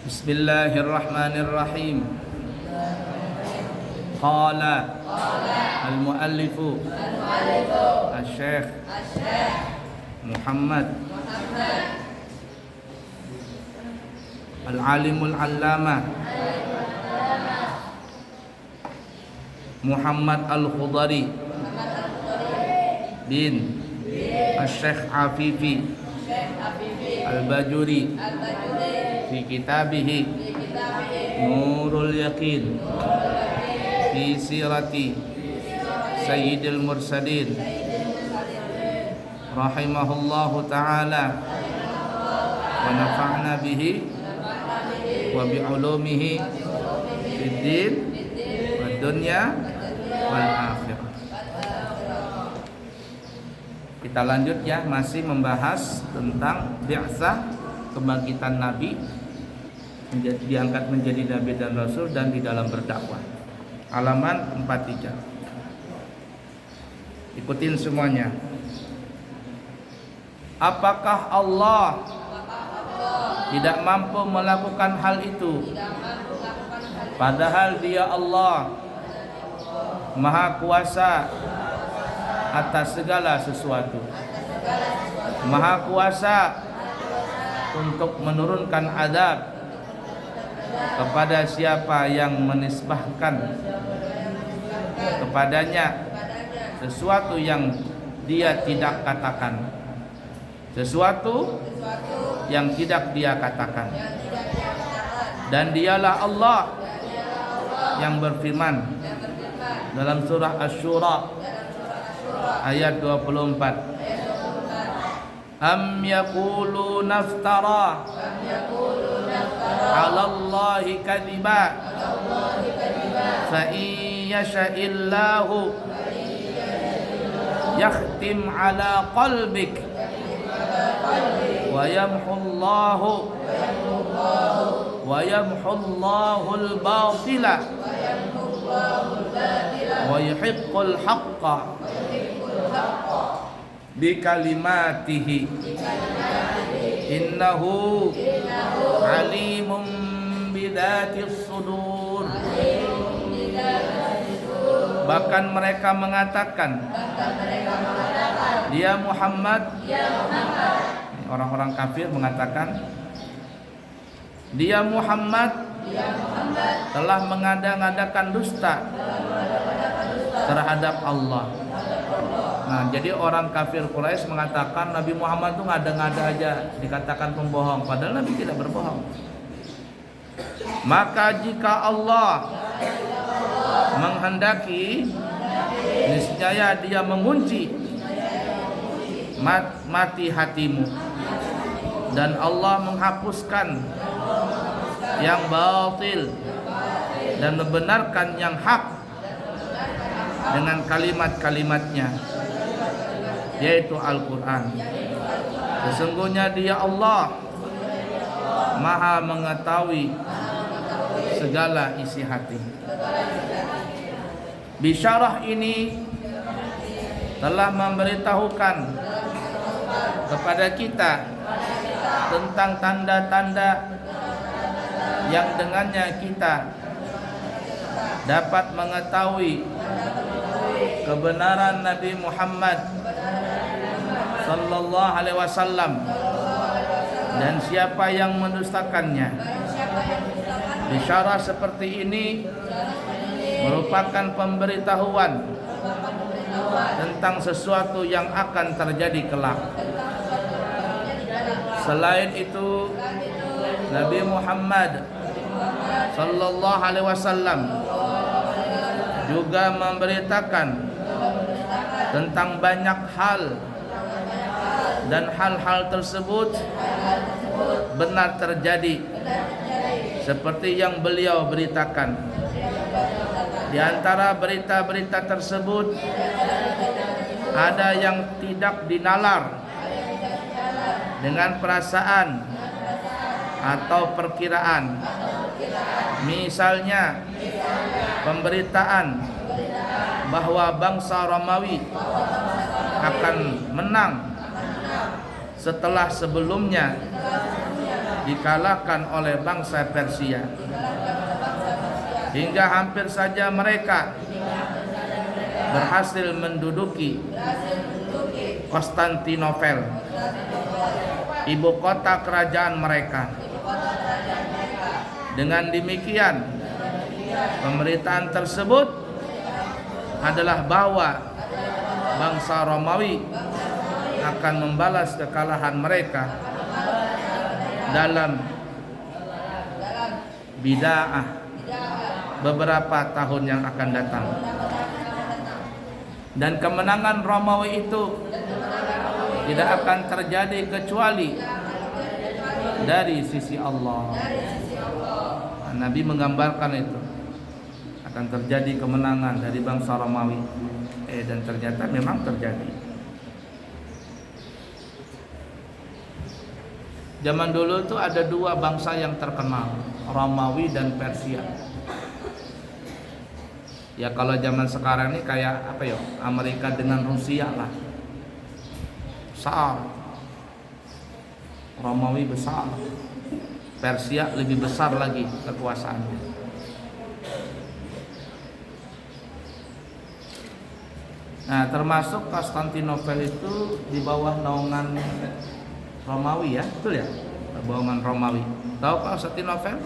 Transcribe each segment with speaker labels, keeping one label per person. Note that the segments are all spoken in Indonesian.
Speaker 1: Bismillahirrahmanirrahim. Qala al-muallif Asy-Syaikh Muhammad Al-Alimul Allamah Muhammad Al-Khudari bin Asy-Syaikh Afifi Al-Bajuri fi kitabihi Nurul Yaqin fi sirati Sayyidil Mursalin rahimahullahu ta'ala wa nafa'na bihi wa bi'ulumihi fid din wad dunya wal akhirah. Kita lanjut ya, masih membahas tentang bi'tsah, kebangkitan Nabi, diangkat menjadi Nabi dan Rasul dan di dalam berdakwah. Halaman 43. Ikutin semuanya. Apakah Allah tidak mampu melakukan hal itu? Padahal Dia Allah Maha Kuasa atas segala sesuatu, Maha Kuasa untuk menurunkan azab kepada siapa yang menisbahkan kepadanya sesuatu yang Dia tidak katakan, sesuatu yang tidak Dia katakan. Dan Dialah Allah yang berfirman dalam surah Asy-Syura ayat 24, Am yaquluna naftara 'ala Allahi kadhiba fa in yasha'illahu yakhtim 'ala qalbik wa yamhullahu al-batila wa yuhiqqul haqqa bikalimatihi innahu alimun bidatis sudur. Bahkan mereka mengatakan, Dia Muhammad, orang-orang kafir mengatakan, Dia Muhammad telah mengada-ngadakan dusta terhadap Allah. Nah, jadi orang kafir Quraisy mengatakan Nabi Muhammad itu ngada-ngada aja, dikatakan pembohong, padahal Nabi tidak berbohong. Maka jika Allah menghendaki, niscaya Dia mengunci mati hatimu, dan Allah menghapuskan yang batil dan membenarkan yang hak dengan kalimat-kalimatnya, yaitu Al-Quran. Sesungguhnya Dia Allah Maha mengetahui segala isi hati. Bisyarah ini telah memberitahukan kepada kita tentang tanda-tanda yang dengannya kita dapat mengetahui kebenaran Nabi Muhammad sallallahu alaihi wasallam dan siapa yang mendustakannya. Bisyarah seperti ini merupakan pemberitahuan tentang sesuatu yang akan terjadi kelak. Selain itu, Nabi Muhammad sallallahu alaihi wasallam juga memberitakan tentang banyak hal, dan hal-hal tersebut benar terjadi seperti yang beliau beritakan. Di antara berita-berita tersebut ada yang tidak dinalar dengan perasaan atau perkiraan. Misalnya pemberitaan bahwa bangsa Romawi akan menang setelah sebelumnya dikalahkan oleh bangsa Persia, hingga hampir saja mereka berhasil menduduki Konstantinopel, ibu kota kerajaan mereka. Dengan demikian, pemberitaan tersebut adalah bahwa bangsa Romawi akan membalas kekalahan mereka dalam bid'ah beberapa tahun yang akan datang. Dan kemenangan Romawi itu tidak akan terjadi kecuali dari sisi Allah. Nabi menggambarkan itu akan terjadi kemenangan dari bangsa Romawi, dan ternyata memang terjadi. Zaman dulu tuh ada dua bangsa yang terkenal, Romawi dan Persia. Ya kalau zaman sekarang ini kayak apa ya, Amerika dengan Rusia lah. Besar. Romawi besar. Persia lebih besar lagi kekuasaannya. Nah, termasuk Konstantinopel itu di bawah naungan Romawi ya, betul ya? Naungan Romawi. Tahu Konstantinopel?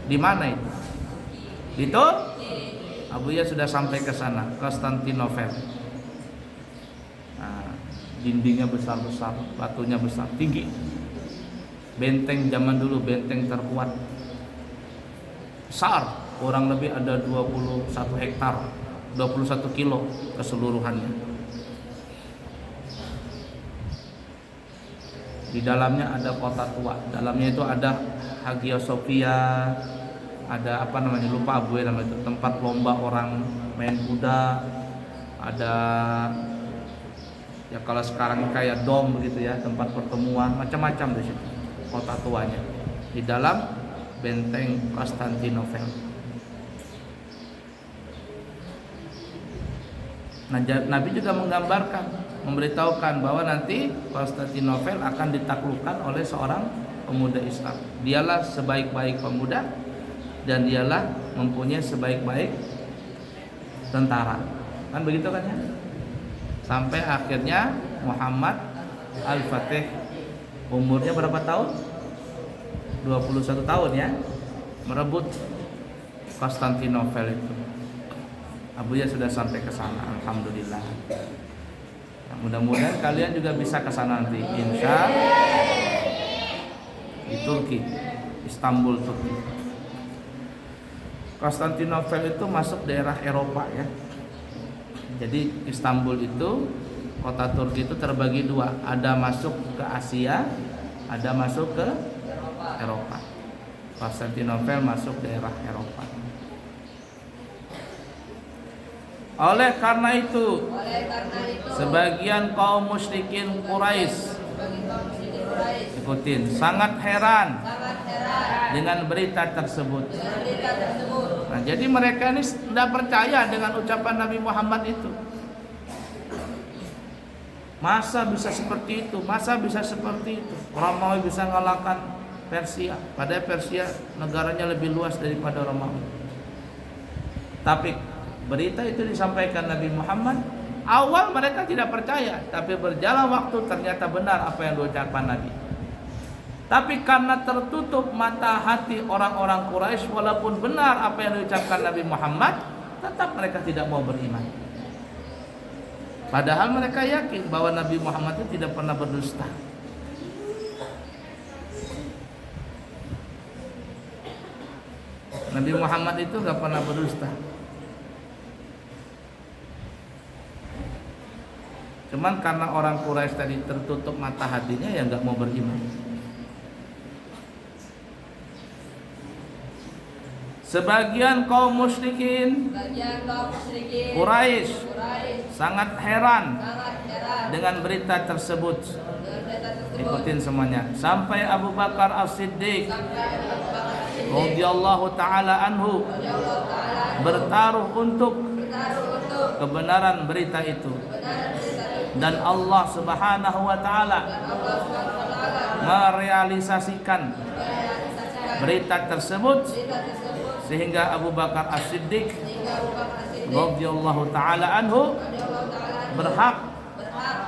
Speaker 1: Di mana itu? Itu? Abuya sudah sampai ke sana, Konstantinopel. Nah, dindingnya besar-besar, batunya besar, tinggi. Benteng zaman dulu, benteng terkuat. Besar, kurang lebih ada 21 hektar, 21 kilo keseluruhannya. Di dalamnya ada kota tua, dalamnya itu ada Hagia Sophia, ada apa namanya, lupa abu ya namanya itu, tempat lomba orang main kuda, ada ya kalau sekarang kayak dom begitu ya, tempat pertemuan, macam-macam di situ kota tuanya di dalam benteng Konstantinopel. Nah, Nabi juga menggambarkan, memberitahukan bahwa nanti Konstantinopel akan ditaklukkan oleh seorang pemuda Islam. Dialah sebaik-baik pemuda dan dialah mempunyai sebaik-baik tentara. Kan begitu kan ya? Sampai akhirnya Muhammad Al-Fatih umurnya berapa tahun? 21 tahun ya, merebut Konstantinopel itu. Abuya sudah sampai ke sana, alhamdulillah. Nah, mudah-mudahan kalian juga bisa ke sana nanti, insya di Turki, Istanbul, Turki. Konstantinopel itu masuk daerah Eropa ya. Jadi Istanbul itu, kota Turki itu terbagi dua, ada masuk ke Asia, ada masuk ke Eropa. Konstantinopel masuk daerah Eropa. Oleh karena itu, sebagian kaum musyrikin Quraisy ikutin sangat heran dengan berita tersebut. Nah, jadi mereka ini tidak percaya dengan ucapan Nabi Muhammad itu. Masa bisa seperti itu? Masa bisa seperti itu? Romawi bisa mengalahkan Persia, padahal Persia negaranya lebih luas daripada Romawi. Tapi berita itu disampaikan Nabi Muhammad. Awal mereka tidak percaya, tapi berjalan waktu ternyata benar apa yang diucapkan Nabi. Tapi karena tertutup mata hati orang-orang Quraisy, walaupun benar apa yang diucapkan Nabi Muhammad, tetap mereka tidak mau beriman. Padahal mereka yakin bahwa Nabi Muhammad itu tidak pernah berdusta. Nabi Muhammad itu gak pernah berdusta. Cuman karena orang Quraisy tadi tertutup mata hatinya, ya gak mau beriman. Sebagian kaum musyrikin Quraisy sangat heran dengan berita tersebut. Ikutin semuanya. Sampai Abu Bakar As-Siddiq radhiyallahu taala anhu bertaruh untuk kebenaran berita itu. Dan Allah Subhanahu wa taala merealisasikan berita tersebut sehingga Abu Bakar As-Siddiq radhiyallahu taala anhu berhak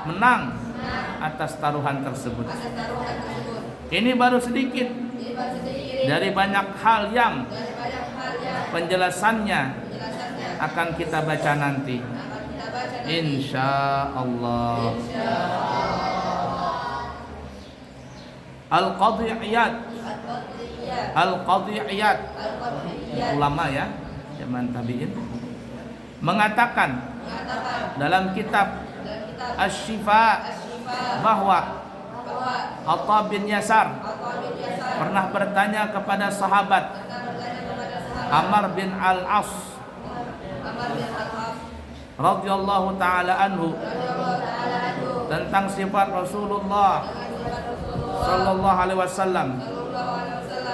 Speaker 1: menang atas taruhan tersebut. Ini baru sedikit dari banyak hal yang penjelasannya akan kita baca nanti, insya Allah. Al-Qadhi'iyat ulama ya zaman tabi'in mengatakan dalam kitab Asy-Syifa bahwa Atha bin Yasar pernah bertanya kepada sahabat Amr bin Al-As radhiyallahu taala anhu tentang sifat Rasulullah sallallahu alaihi wasallam.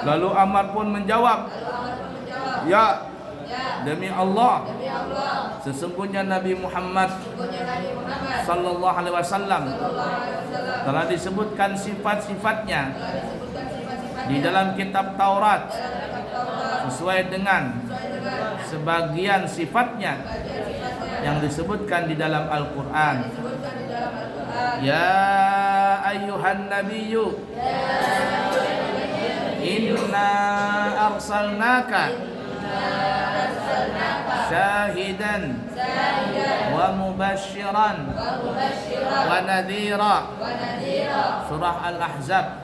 Speaker 1: Lalu Amr pun menjawab, "Ya, demi Allah, sesungguhnya Nabi Muhammad sallallahu alaihi wasallam telah disebutkan sifat-sifatnya di dalam kitab Taurat sesuai dengan sebagian sifatnya yang disebutkan di dalam Al-Qur'an. Ya ayyuhan nabiyyu inna arsalnaka syahidan wa mubashiran wa nadhira." Surah Al-Ahzab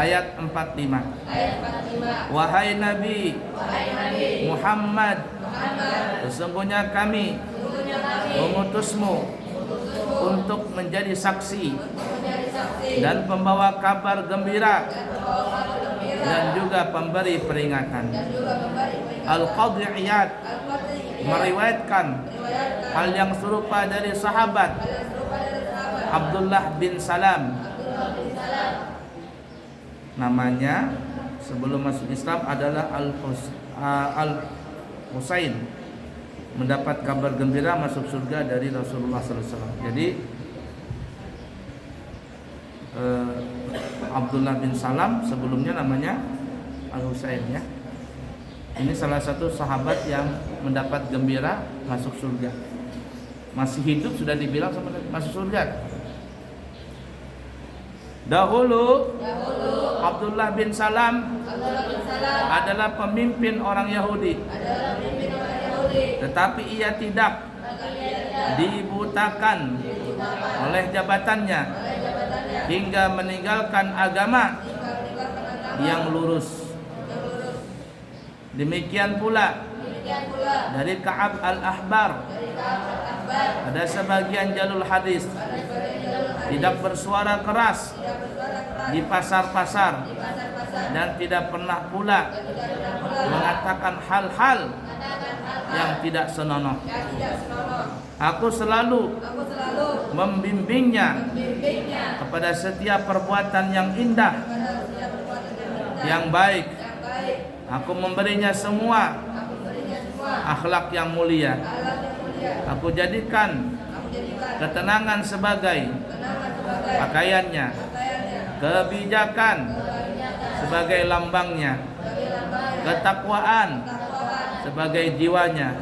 Speaker 1: ayat 45. Wahai Nabi Muhammad, sesungguhnya kami mengutusmu untuk menjadi saksi dan pembawa kabar gembira dan juga pemberi peringatan. Al-Qadhi'iyat meriwayatkan hal yang serupa dari sahabat Abdullah bin Salam. Namanya sebelum masuk Islam adalah Al-Husain, mendapat kabar gembira masuk surga dari Rasulullah SAW. Jadi Abdullah bin Salam sebelumnya namanya Al-Husain ya. Ini salah satu sahabat yang mendapat gembira masuk surga. Masih hidup sudah dibilang masuk surga. Dahulu Abdullah bin Salam adalah pemimpin orang Yahudi. Tetapi ia tidak dibutakan oleh jabatannya hingga meninggalkan agama yang lurus. Demikian pula dari Ka'ab al-Ahbar, ada sebagian jalul hadis tidak bersuara keras di pasar-pasar dan tidak pernah pula mengatakan hal-hal yang tidak senonoh. Aku selalu membimbingnya kepada setiap perbuatan yang indah, yang baik. Aku memberinya semua akhlak yang mulia. Aku jadikan ketenangan sebagai pakaiannya, kebijakan sebagai lambangnya, ketakwaan sebagai jiwanya,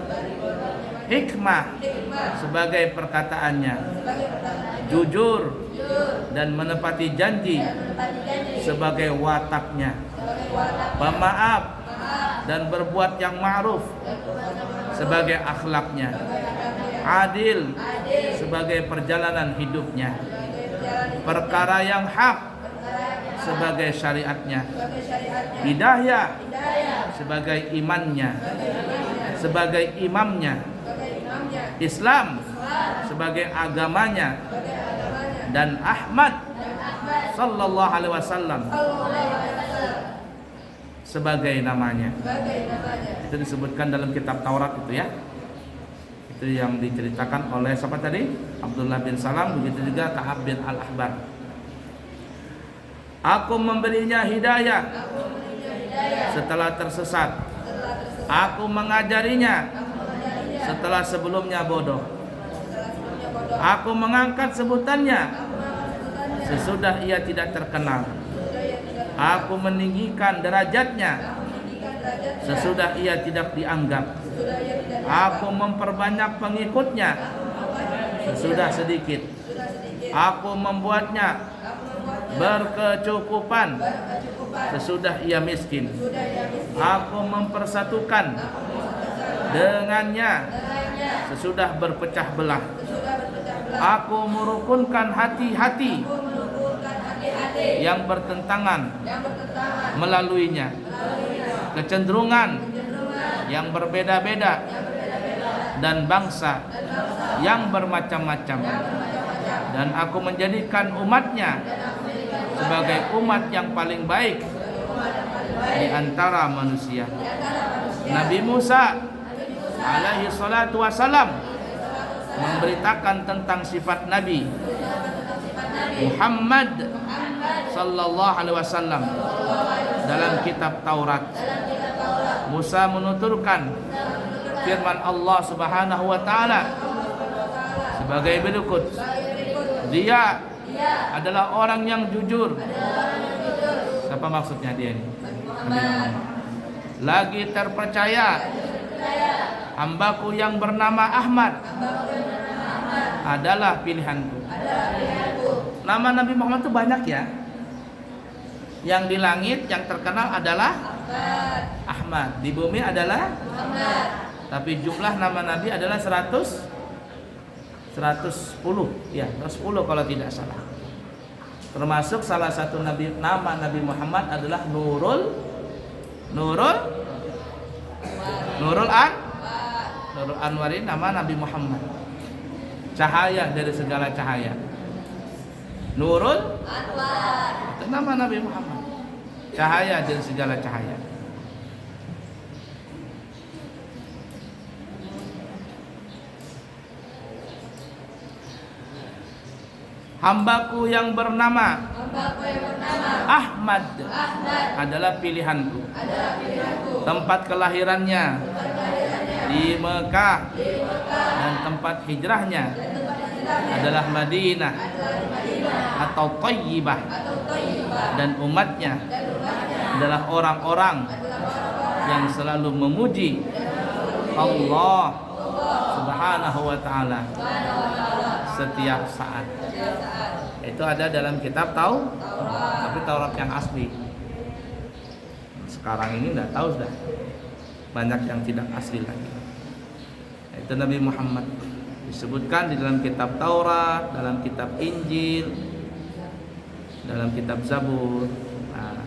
Speaker 1: hikmah sebagai perkataannya, jujur dan menepati janji sebagai wataknya, pemaaf dan berbuat yang ma'ruf sebagai akhlaknya, adil sebagai perjalanan hidupnya, perkara yang hak sebagai syariatnya, hidayah sebagai imannya, sebagai imamnya, Islam sebagai agamanya, dan Ahmad sallallahu alaihi wasallam sebagai namanya. Itu disebutkan dalam kitab Taurat itu ya. Itu yang diceritakan oleh siapa tadi? Abdullah bin Salam, begitu juga Ka'ab bin Al-Ahbar. Aku memberinya hidayah setelah tersesat. Aku mengajarinya setelah sebelumnya bodoh. Aku mengangkat sebutannya sesudah ia tidak terkenal. Aku meninggikan derajatnya sesudah ia tidak dianggap. Aku memperbanyak pengikutnya sesudah sedikit. Aku membuatnya berkecukupan sesudah ia miskin. Aku mempersatukan dengannya sesudah berpecah belah. Aku merukunkan hati-hati yang bertentangan melaluinya. Kecenderungan yang berbeda-beda dan bangsa yang bermacam-macam. Dan aku menjadikan umatnya sebagai umat yang paling baik di antara manusia. Nabi Musa alaihi salatu wassalam memberitakan tentang sifat Nabi Muhammad sallallahu alaihi wasallam dalam kitab Taurat. Musa menuturkan firman Allah Subhanahu wa taala sebagai berikut. Dia adalah orang yang jujur. Siapa maksudnya dia ini? Lagi terpercaya. Hambaku yang bernama Ahmad adalah pilihanku. Nama Nabi Muhammad itu banyak ya. Yang di langit yang terkenal adalah Ahmad. Di bumi adalah Muhammad. Tapi jumlah nama Nabi adalah 110 ya, 110 kalau tidak salah. Termasuk salah satu nama Nabi Muhammad adalah Nurul Anwarin, nama Nabi Muhammad. Cahaya dari segala cahaya. Nurul Anwar, itu nama Nabi Muhammad. Cahaya dari segala cahaya. Hambaku yang bernama Ahmad adalah pilihanku. Tempat kelahirannya di Mekah dan tempat hijrahnya adalah Madinah atau Thayyibah, dan umatnya adalah orang-orang yang selalu memuji Allah Subhanahu wa taala setiap saat. Itu ada dalam kitab Taurat, tapi Taurat yang asli. Sekarang ini enggak tahu sudah. Banyak yang tidak asli lagi. Itu Nabi Muhammad disebutkan di dalam kitab Taurat, dalam kitab Injil, dalam kitab Zabur. Nah,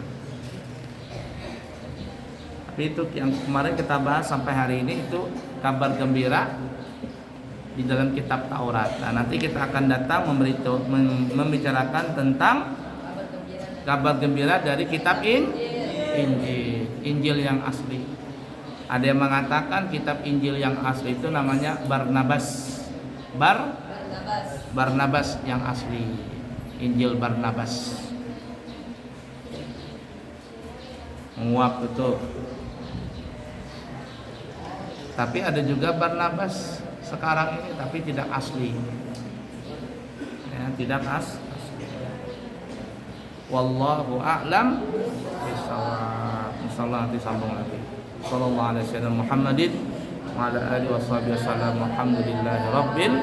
Speaker 1: tapi itu yang kemarin kita bahas sampai hari ini itu kabar gembira di dalam kitab Taurat. Nah, nanti kita akan datang membicarakan tentang kabar gembira dari kitab Injil yang asli. Ada yang mengatakan kitab Injil yang asli itu namanya Barnabas yang asli. Injil Barnabas. Menguap itu. Tapi ada juga Barnabas sekarang ini tapi tidak asli. Ya, tidak asli. Wallahu a'lam bishawab. Insyaallah nanti sambung lagi. Sallallahu alaihi wasallam Muhammadin wa ala alihi washabihi wasallam. Alhamdulillahi rabbil alamin.